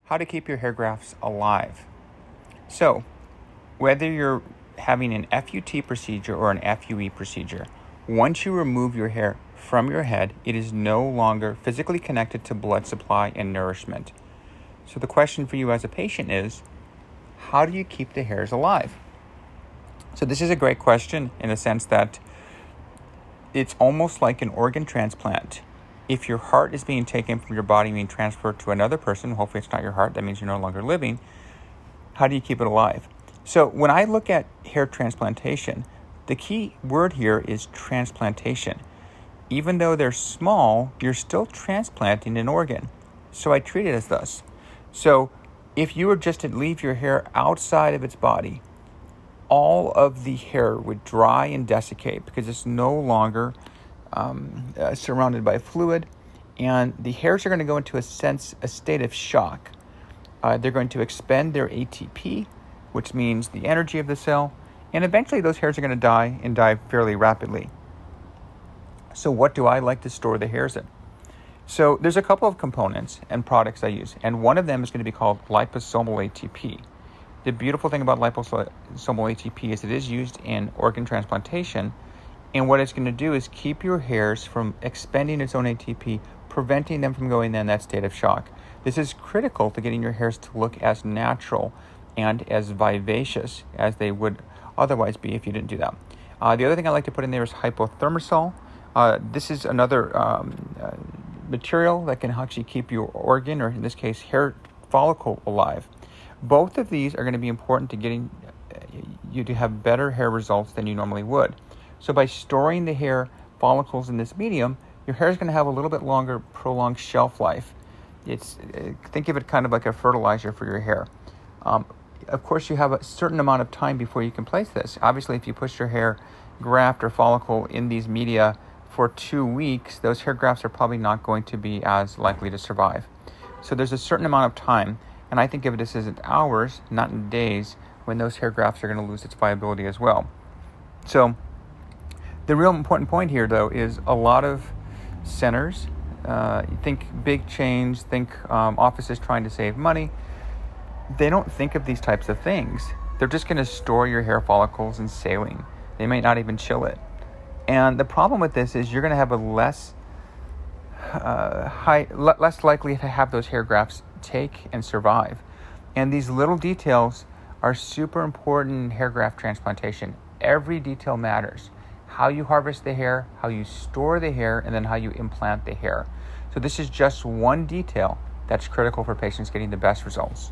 how to keep your hair grafts alive. So, whether you're having an FUT procedure or an FUE procedure, once you remove your hair from your head, it is no longer physically connected to blood supply and nourishment. So the question for you as a patient is, how do you keep the hairs alive? So this is a great question in the sense that it's almost like an organ transplant. If your heart is being taken from your body and being transferred to another person, hopefully it's not your heart, that means you're no longer living, how do you keep it alive? So when I look at hair transplantation, the key word here is transplantation. Even though they're small, you're still transplanting an organ. So I treat it as thus. So if you were just to leave your hair outside of its body, all of the hair would dry and desiccate because it's no longer surrounded by fluid, and the hairs are going to go into a state of shock. They're going to expend their ATP, which means the energy of the cell, and eventually those hairs are going to die and die fairly rapidly. So what do I like to store the hairs in? So there's a couple of components and products I use, and one of them is going to be called Liposomal ATP. The beautiful thing about liposomal ATP is it is used in organ transplantation, and what it's going to do is keep your hairs from expending its own ATP, preventing them from going in that state of shock. This is critical to getting your hairs to look as natural and as vivacious as they would otherwise be if you didn't do that. The other thing I like to put in there is Hypothermic. This is another material that can actually keep your organ, or in this case, hair follicle, alive. Both of these are going to be important to getting you to have better hair results than you normally would. So by storing the hair follicles in this medium, your hair is going to have a little bit longer, prolonged shelf life. Think of it kind of like a fertilizer for your hair. Of course, you have a certain amount of time before you can place this. Obviously, if you push your hair graft or follicle in these media for 2 weeks, those hair grafts are probably not going to be as likely to survive. So there's a certain amount of time, and I think of it as in hours, not in days, when those hair grafts are going to lose its viability as well. So the real important point here, though, is a lot of centers, think big chains, think offices trying to save money, they don't think of these types of things. They're just going to store your hair follicles in saline. They may not even chill it. And the problem with this is you're going to have a less likely to have those hair grafts take and survive. And these little details are super important in hair graft transplantation. Every detail matters. How you harvest the hair, how you store the hair, and then how you implant the hair. So this is just one detail that's critical for patients getting the best results.